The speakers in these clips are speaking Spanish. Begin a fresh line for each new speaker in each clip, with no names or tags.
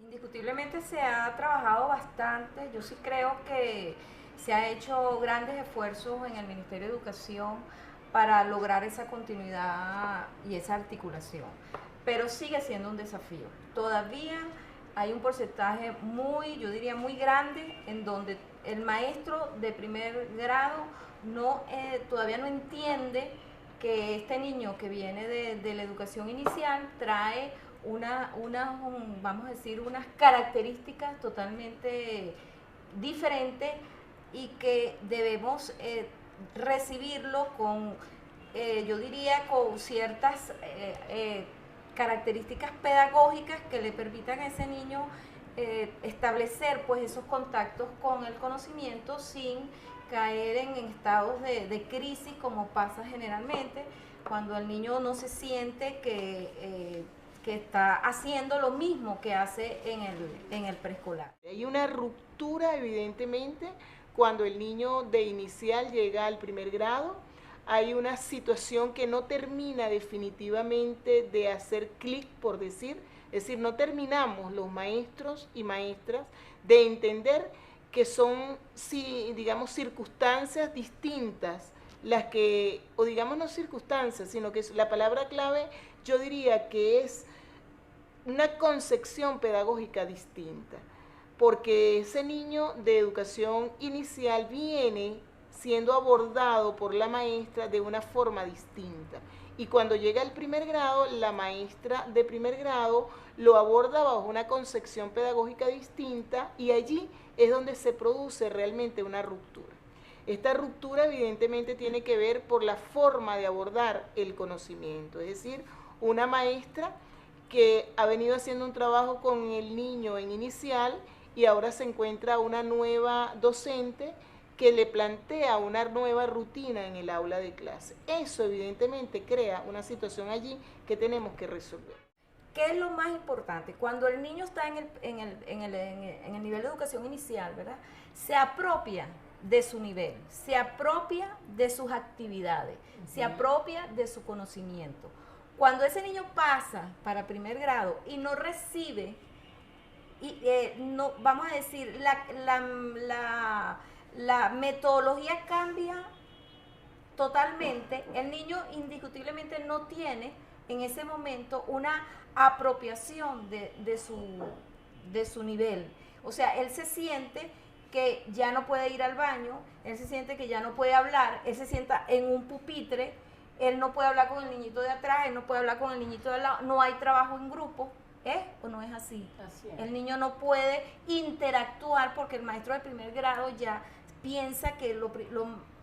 Indiscutiblemente se ha trabajado bastante. Yo sí creo que se ha hecho grandes esfuerzos en el Ministerio de Educación para lograr esa continuidad y esa articulación. Pero sigue siendo un desafío. Todavía hay un porcentaje muy, yo diría muy grande, en donde el maestro de primer grado todavía no entiende que este niño que viene de la educación inicial trae vamos a decir, unas características totalmente diferentes y que debemos recibirlo con, yo diría, con ciertas características pedagógicas que le permitan a ese niño establecer pues esos contactos con el conocimiento sin caer en estados de crisis como pasa generalmente cuando el niño no se siente que está haciendo lo mismo que hace en el preescolar.
Hay una ruptura, evidentemente, cuando el niño de inicial llega al primer grado. Hay una situación que no termina definitivamente de hacer clic, por decir, es decir, no terminamos los maestros y maestras de entender que son, digamos, circunstancias distintas las que, o digamos no circunstancias, sino que la palabra clave yo diría que es una concepción pedagógica distinta, porque ese niño de educación inicial viene siendo abordado por la maestra de una forma distinta. Y cuando llega al primer grado, la maestra de primer grado lo aborda bajo una concepción pedagógica distinta y allí es donde se produce realmente una ruptura. Esta ruptura evidentemente tiene que ver por la forma de abordar el conocimiento, es decir, una maestra que ha venido haciendo un trabajo con el niño en inicial y ahora se encuentra una nueva docente que le plantea una nueva rutina en el aula de clase. Eso evidentemente crea una situación allí que tenemos que resolver.
¿Qué es lo más importante? Cuando el niño está en el nivel de educación inicial, ¿verdad? Se apropia de su nivel, se apropia de sus actividades, se apropia de su conocimiento. Cuando ese niño pasa para primer grado y no recibe, no, vamos a decir, la metodología cambia totalmente, el niño indiscutiblemente no tiene en ese momento una apropiación de su nivel. O sea, él se siente que ya no puede ir al baño, él se siente que ya no puede hablar, él se sienta en un pupitre, él no puede hablar con el niñito de atrás, él no puede hablar con el niñito de al lado, no hay trabajo en grupo. ¿Es o no es así?
Así es.
El niño no puede interactuar porque el maestro de primer grado ya piensa que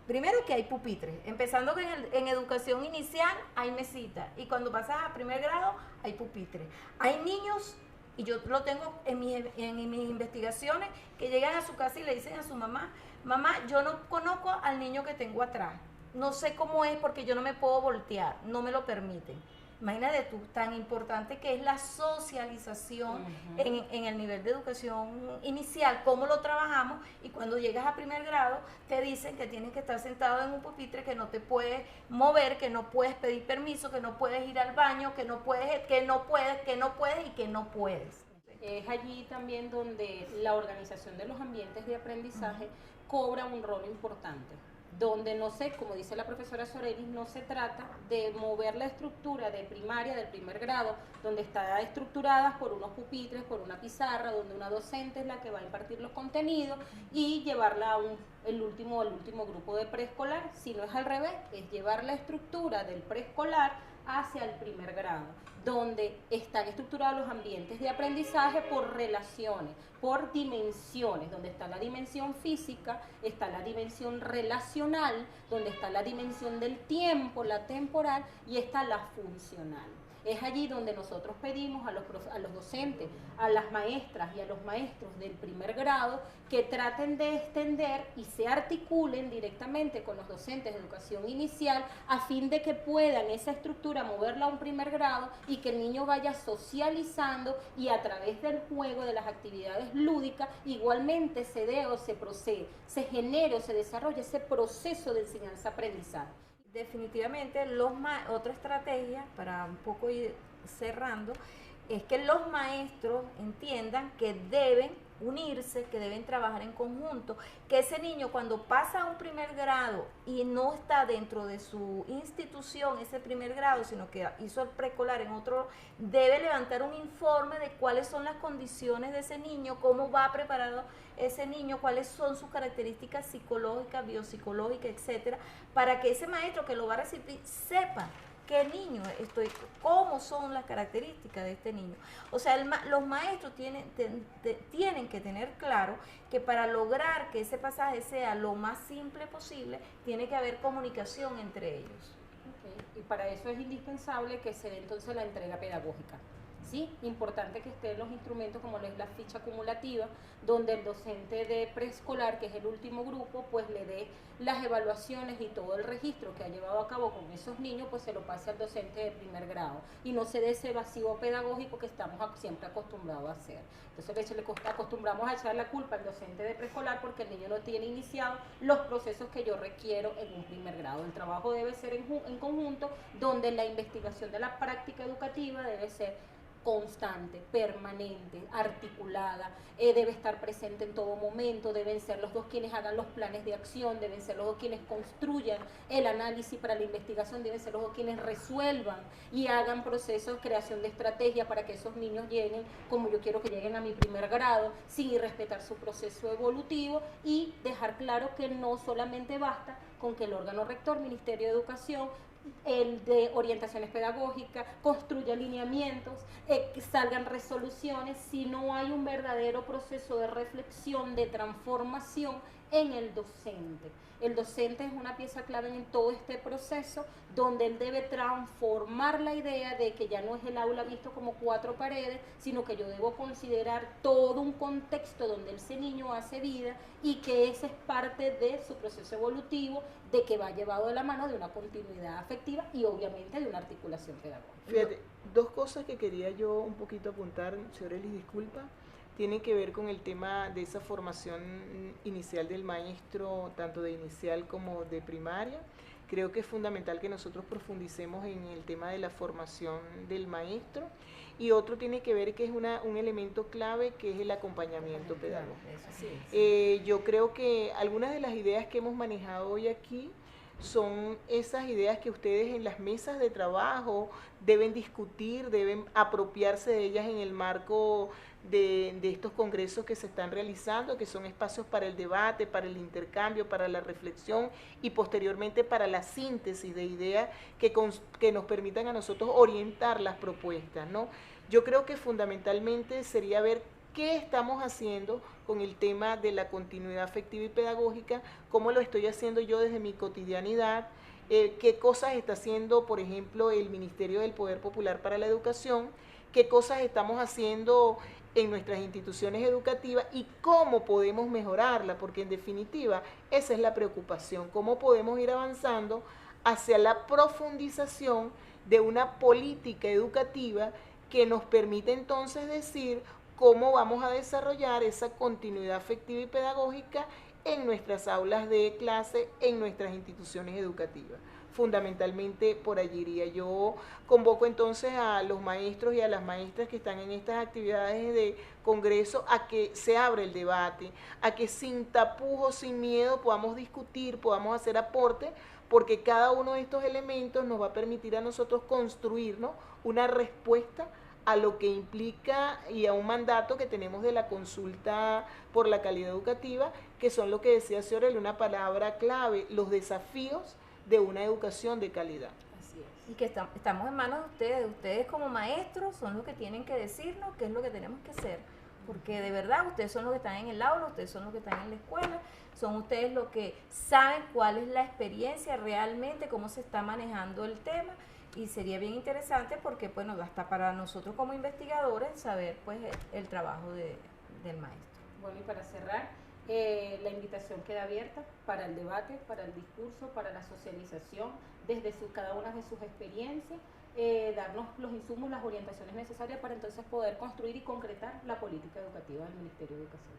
primero que hay pupitres, empezando que en educación inicial hay mesita y cuando pasas a primer grado hay pupitres. Hay niños, y yo lo tengo en mis investigaciones, que llegan a su casa y le dicen a su mamá, mamá, yo no conozco al niño que tengo atrás, no sé cómo es porque yo no me puedo voltear, no me lo permiten. Imagínate tú, tan importante que es la socialización en el nivel de educación inicial, cómo lo trabajamos, y cuando llegas a primer grado te dicen que tienes que estar sentado en un pupitre, que no te puedes mover, que no puedes pedir permiso, que no puedes ir al baño, que no puedes y que no puedes.
Es allí también donde la organización de los ambientes de aprendizaje cobra un rol importante, donde no sé, como dice la profesora Sorelis, no se trata de mover la estructura de primaria, del primer grado, donde está estructurada por unos pupitres, por una pizarra, donde una docente es la que va a impartir los contenidos y llevarla a el último grupo de preescolar, sino es al revés, es llevar la estructura del preescolar hacia el primer grado, donde están estructurados los ambientes de aprendizaje por relaciones, por dimensiones, donde está la dimensión física, está la dimensión relacional, donde está la dimensión del tiempo, la temporal, y está la funcional. Es allí donde nosotros pedimos a los docentes, a las maestras y a los maestros del primer grado que traten de extender y se articulen directamente con los docentes de educación inicial a fin de que puedan esa estructura moverla a un primer grado y que el niño vaya socializando y a través del juego, de las actividades lúdicas, igualmente se dé o se procede, se genere o se desarrolle ese proceso de enseñanza-aprendizaje.
Definitivamente, otra estrategia, para un poco ir cerrando, es que los maestros entiendan que deben unirse, que deben trabajar en conjunto, que ese niño cuando pasa a un primer grado y no está dentro de su institución ese primer grado, sino que hizo el preescolar en otro, debe levantar un informe de cuáles son las condiciones de ese niño, cómo va preparado ese niño, cuáles son sus características psicológicas, biopsicológicas, etcétera, para que ese maestro que lo va a recibir sepa qué niño estoy, cómo son las características de este niño. O sea, los maestros tienen que tener claro que para lograr que ese pasaje sea lo más simple posible, tiene que haber comunicación entre ellos.
Okay. Y para eso es indispensable que se dé entonces la entrega pedagógica. Sí, importante que estén los instrumentos como lo es la ficha acumulativa, donde el docente de preescolar, que es el último grupo, pues le dé las evaluaciones y todo el registro que ha llevado a cabo con esos niños, pues se lo pase al docente de primer grado y no se dé ese vacío pedagógico que estamos siempre acostumbrados a hacer. Entonces acostumbramos a echar la culpa al docente de preescolar porque el niño no tiene iniciado los procesos que yo requiero en un primer grado. El trabajo debe ser en conjunto, donde la investigación de la práctica educativa debe ser constante, permanente, articulada, debe estar presente en todo momento, deben ser los dos quienes hagan los planes de acción, deben ser los dos quienes construyan el análisis para la investigación, deben ser los dos quienes resuelvan y hagan procesos de creación de estrategia para que esos niños lleguen como yo quiero que lleguen a mi primer grado, sin respetar su proceso evolutivo y dejar claro que no solamente basta con que el órgano rector, Ministerio de Educación, el de orientaciones pedagógicas, construya alineamientos, que salgan resoluciones, si no hay un verdadero proceso de reflexión, de transformación en el docente. El docente es una pieza clave en todo este proceso, donde él debe transformar la idea de que ya no es el aula visto como cuatro paredes, sino que yo debo considerar todo un contexto donde ese niño hace vida y que ese es parte de su proceso evolutivo, de que va llevado de la mano de una continuidad afectiva y obviamente de una articulación pedagógica.
Fíjate, dos cosas que quería yo un poquito apuntar, señora Elis, disculpa, tienen que ver con el tema de esa formación inicial del maestro, tanto de inicial como de primaria. Creo que es fundamental que nosotros profundicemos en el tema de la formación del maestro. Y otro tiene que ver que es un elemento clave, que es el acompañamiento pedagógico. Yo creo que algunas de las ideas que hemos manejado hoy aquí son esas ideas que ustedes en las mesas de trabajo deben discutir, deben apropiarse de ellas en el marco de estos congresos que se están realizando, que son espacios para el debate, para el intercambio, para la reflexión y posteriormente para la síntesis de ideas que nos permitan a nosotros orientar las propuestas, ¿no? Yo creo que fundamentalmente sería ver qué estamos haciendo con el tema de la continuidad afectiva y pedagógica, cómo lo estoy haciendo yo desde mi cotidianidad, qué cosas está haciendo, por ejemplo, el Ministerio del Poder Popular para la Educación, qué cosas estamos haciendo en nuestras instituciones educativas y cómo podemos mejorarla, porque en definitiva esa es la preocupación, cómo podemos ir avanzando hacia la profundización de una política educativa que nos permite entonces decir cómo vamos a desarrollar esa continuidad afectiva y pedagógica en nuestras aulas de clase, en nuestras instituciones educativas. Fundamentalmente por allí iría. Yo convoco entonces a los maestros y a las maestras que están en estas actividades de congreso a que se abra el debate, a que sin tapujos, sin miedo podamos discutir, podamos hacer aporte, porque cada uno de estos elementos nos va a permitir a nosotros construir, ¿no?, una respuesta a lo que implica y a un mandato que tenemos de la consulta por la calidad educativa, que son lo que decía Ciorel, una palabra clave, los desafíos de una educación de calidad.
Así es. Y que estamos en manos de ustedes como maestros son los que tienen que decirnos qué es lo que tenemos que hacer, porque de verdad ustedes son los que están en el aula, ustedes son los que están en la escuela, son ustedes los que saben cuál es la experiencia realmente, cómo se está manejando el tema. Y sería bien interesante porque, bueno, hasta para nosotros como investigadores saber pues el trabajo del maestro.
Bueno, y para cerrar, la invitación queda abierta para el debate, para el discurso, para la socialización, desde cada una de sus experiencias, darnos los insumos, las orientaciones necesarias para entonces poder construir y concretar la política educativa del Ministerio de Educación.